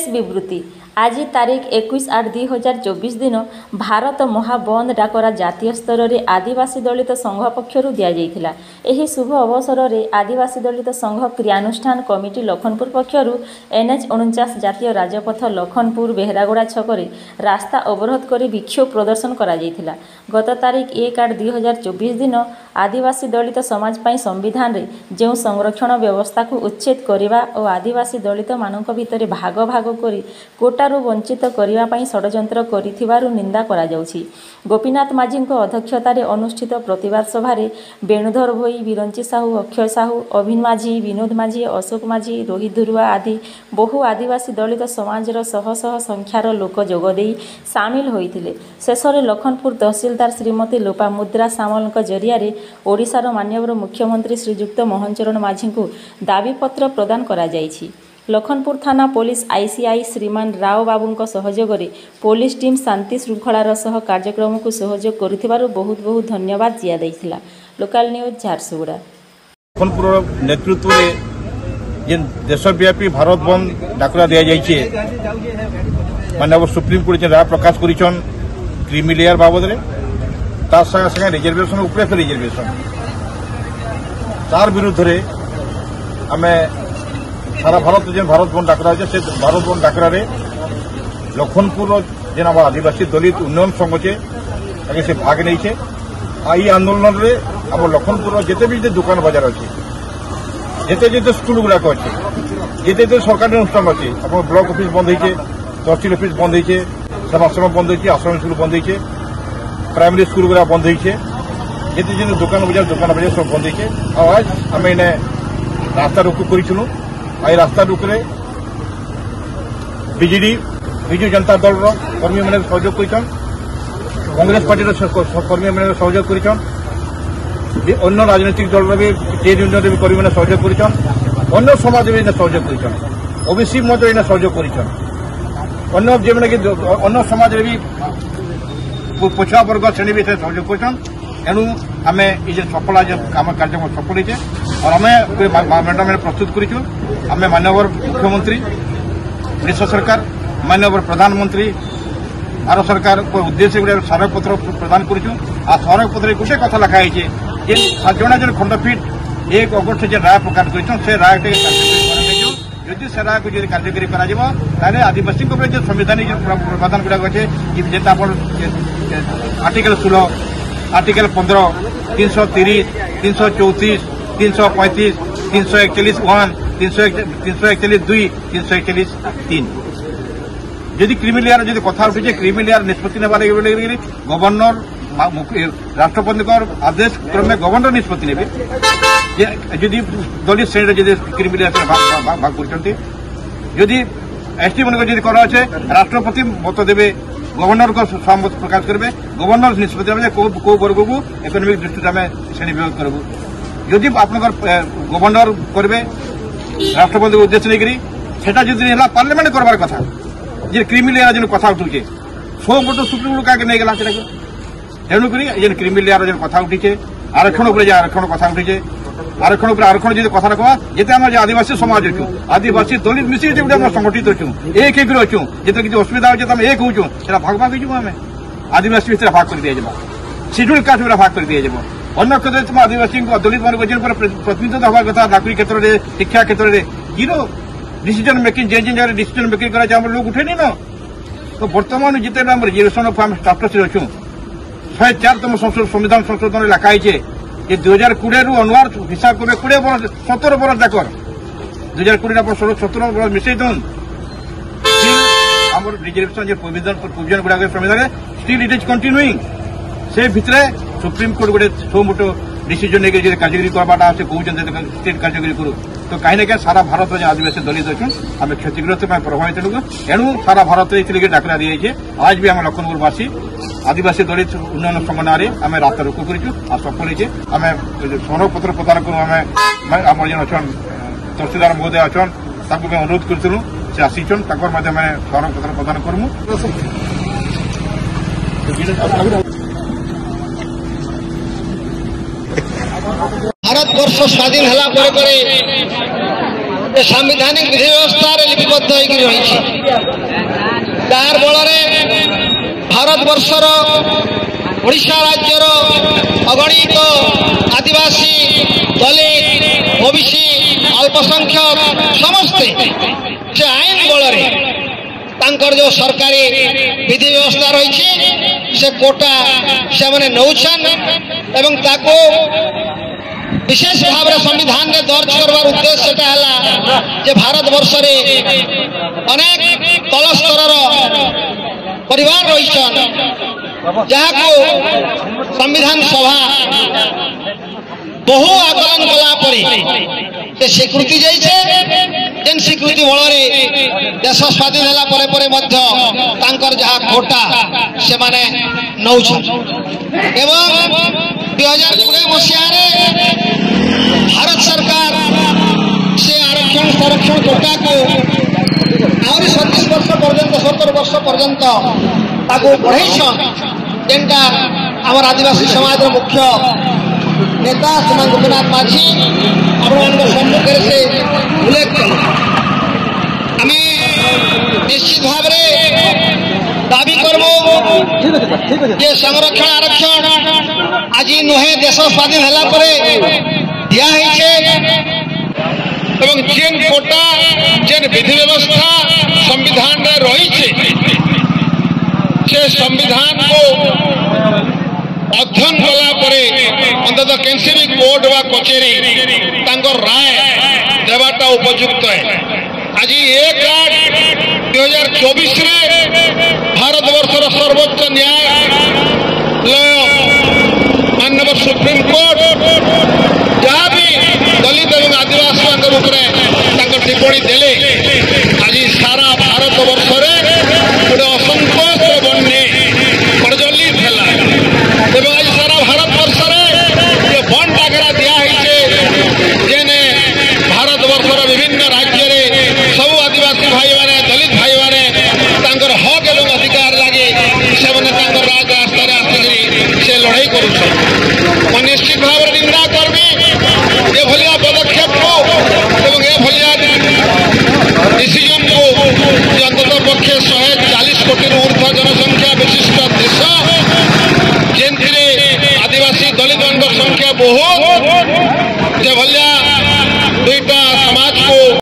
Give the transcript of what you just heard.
Press विवृत्ति आज तारीख 21/8/2024 दिन भारत महाबंद डाकरा जातीय स्तर में आदिवासी दलित संघ पक्षर दिजाइला। यह शुभ अवसर में आदिवासी दलित संघ क्रियानुष्ठान कमिटी लखनपुर पक्षर NH49 जातीय राजपथ लखनपुर बेहरागुड़ा छकरे रास्ता अवरोध कर विक्षोभ प्रदर्शन करा जायथिला। गत तारीख 1/8/2024 दिन आदिवासी दलित समाज पाई संविधान रे जो संरक्षण व्यवस्था को उच्छेद करने और आदिवासी दलित मानक भितर भाग भाग करी कोटारू वंचित करने षड्यंत्र करिथिबारु निंदा करा जाउछि। गोपीनाथ माझी अध्यक्षतार अनुष्ठित प्रतिवाद सभा वेणुधर भोई, विरंची साहू, अक्षय साहू, अभिन माझी, विनोद माझी, अशोक माझी, रोहित धुरुआ आदि बहु आदिवासी दलित समाजर शह शह संख्यार लोक जोगदे सामिल होइथिले। शेषरे लखनपुर तहसीलदार श्रीमती लोपामुद्रा सामल जरिया ओडिशार माननीय मुख्यमंत्री श्रीजुक्त मोहन चरण माझी को दाबीपत्र प्रदान करा जायछि। लखनपुर थाना पुलिस ICI श्रीमान राव बाबू सहयोग पुलिस टीम शांति श्रृंखलार सह कार्यक्रम को सहयोग करुथिबारु बहुत बहुत धन्यवाद दिया दैथिला। Local news Jharsuguda. लखनपुर नेतृत्व में जेन देशव्यापी भारत बंद डाकरा दिया जाइए माननीय सुप्रीम कोर्ट राय प्रकाश करिछन क्रीमी लेयर बाबद रे तार संगे संगे रिजर्वेशन उपरे रिजर्वेशन तार विरुद्ध रे आमे सारा भारत जेन भारत बंद डाकरा से भारत बंद डाकरा लखनपुर जेन आम आदिवासी दलित उन्नयन संघ से से भाग नहीं छे। आई आंदोलन रे आम लखनपुर जिते भी दुकान बाजार अच्छे जिते जिते स्कूल गुड़ाक अच्छे जिते जिते सरकारी अनुष्ठान अच्छे आप ब्लॉक ऑफिस बंद होइछे, तहसील ऑफिस बंद होइछे, सेवाश्रम बंद होइछे, आश्रम स्कूल बंद होइछे, प्राइमरी स्कूल गुड़ा बंद होइछे, जिते जिते दुकान बाजार सब बंद होइछे। आज आम इने रास्ता रोको करिछुनु। आई रास्ता रुकरे बीजेडी विजु जनता दल कर्मी मैंने सहयोग कर कांग्रेस पार्टी कर्मी मैंने सहयोग कर अन्य राजनीतिक दल भी ट्रेड यूनियन भी कर्मी मैंने सहयोग कर अन्य समाज भी सहयोग कर ओबीसी मत सहयोग कर अन्य समाज भी पछुआ वर्ग श्रेणी भी सहयोग कर। एणु आम ये सफल आम कार्यक्रम सफल होचे और आम मैडम प्रस्तुत करूँ। आम माननीय मुख्यमंत्री ओडिशा सरकार माननीय प्रधानमंत्री भारत सरकार को उद्देश्य गोटे स्मारकपत्र प्रदान करूँ। आ स्मारकपत्र गोटे कथा लिखाई जे 7 जन खंडपीठ 1 अगस्ट जो राय प्रकाश कर राय जदि से राय को कार्यकारी कर आदिवासी जो संवैधानिक प्रावधान गुड़ाक अच्छे जेटा आर्टिकल 16 आर्टिकल 15 330 334 335 341 1 341 2 341 3 जदि क्रीमी लेयर जदि कथा उठे क्रीमी लेयर निष्पत्ति ने गवर्नर राष्ट्रपति आदेश क्रमे गवर्नर निष्पत्ति ने जदि दलित श्रेणी जदि क्रीमी लेयर भाग कर ST मन जदि कर अच्छे राष्ट्रपति मत देवे गवर्नर को सहमत प्रकाश करेंगे गवर्नर निष्पत्ति कौ वर्ग को इकोनॉमिक दृष्टि आम श्रेणी विभाग करूँ जदि आप गवर्नर करेंगे राष्ट्रपति को उद्देश्य नहीं है पार्लियामेंट करवार कथा जे क्रीमी लेयर जो कथा उठुचे सो गोटे सुप्रीम कोर्ट क्या नहीं गला तेणुक जेन क्रीमी लेयर जो कथा उठी आरक्षण आरक्षण कथा उठी आरक्षण आरक्षण जो कथा रखा जिते आम आदिवासी समाज अच्छु आदिवासी दलित मिसिक गोटे संगठित अच्छु एक अच्छु जिते किसी असुविधा अच्छे एक होचु से भाग भाग हो आम आदिवासी भितर भाग कर दिया सिड्यूल कास्ट भाग कर दिया अन्य क्षेत्र में आदिवासी दलित मान प्रतिनिधित्व हवा कथा नागरिक क्षेत्र में शिक्षा क्षेत्र में जीरो डिसीजन मेकिंग जेन जेन जगह डिसीजन मेकिंग कर लोग उठे नहीं ना। तो बर्तमान जिते रिजर्वेशन ऑफ आम स्टाटस अच्छु 104तम संविधान संशोधन लिखाई ये 2020 रु अनुवार हिसाब करेंगे 20 वर्ष 17 वर्ष जाक 2020 17 वर्ष मिसई दौन आम रिजर्वेशन प्रोविजन गुड़ा संविधान स्टिल इट इज कंटिन्यूइंग से भितर सुप्रीम कोर्ट गोटे सो मोटो डिसीजन नहीं कार्यकारी करवाटा से कहते स्टेट कार्यकारी करूँ तो कहीं ना कहीं सारा भारत में आदिवासी दलित अच्छे आम क्षतिग्रस्त प्रभावित लोग एणु सारा भारत में डाकरा दी जाइए। आज भी आम लखनपुरवासी आदिवासी दलित उन्नयन संघ ना आम रास्ता रोको कर सफल होचे आम स्मारकपत्र प्रदान करूँ आम जेन अच्छा तहसीलदार महोदय अच्छा अनुरोध करूँ से आसीचन स्मारकपत्र प्रदान करूँ। भारत वर्ष स्वाधीन होला सांविधानिक विधि व्यवस्था लिपिबद्ध रही तार बल भारत वर्षर ओडिशा राज्यर अगणित आदिवासी दलित ओबीसी अल्पसंख्यक समस्ते से आईन बल जो सरकारी विधि व्यवस्था रही से कोटा से मैंने नौछन एवं ताको विशेष भाव में संविधान में दर्ज करवार उद्देश्य है भारत वर्ष अनेक तल स्तर परिवार रही जहाँ को संविधान सभा बहु आकलन कला स्वीकृति जेन स्वीकृति बल देश स्वाधीन है जहाँ कोटा से माने नौ एवं 2020 मसीह भारत सरकार से आरक्षण संरक्षण कोटा को आहरी 37 वर्ष पर्यंत 70 वर्ष पर्यंत बढ़ई जेनटा आमर आदिवासी समाज मुख्य नेता श्रीमान गोपीनाथ माझी आपण सम्मुखें से उल्लेख कले आम निश्चित भाव दाबी करबू जे संरक्षण आरक्षण आज नुहे देश स्वाधीन है दिया जेन कोटा जेन विधि व्यवस्था संविधान में रही से संविधान को अध्ययन कला अंततः कैंसी भी कोर्ट व कचेरी राय देवाटा उपयुक्त है आज 1/8/2024 भारत वर्षर सर्वोच्च न्यायालय माननीय सुप्रीम कोर्ट जहाँ भी दलित एवं आदिवासी टिप्पणी देले आज सारा भारत वर्ष गोटे असंतोष बन्ने प्रज्वलित है आज सारा भारत वर्ष बंड डाकरा दिखाई जेने भारत वर्षर विभिन्न राज्य सब आदिवासी भाई मैंने दलित भाई मैंने हक एवं अधिकार लगे से राज रास्तार आसिक से लड़ाई कर निश्चित भाव निंदा करमी ये भलिया पदक्षेप को डिसीजन को अंततः पक्षे 140 कोटी ऊर्ध्व जनसंख्या विशिष्ट देश जेनथिरे आदिवासी दलित संख्या बहुत जे भलिया दुईटा समाज को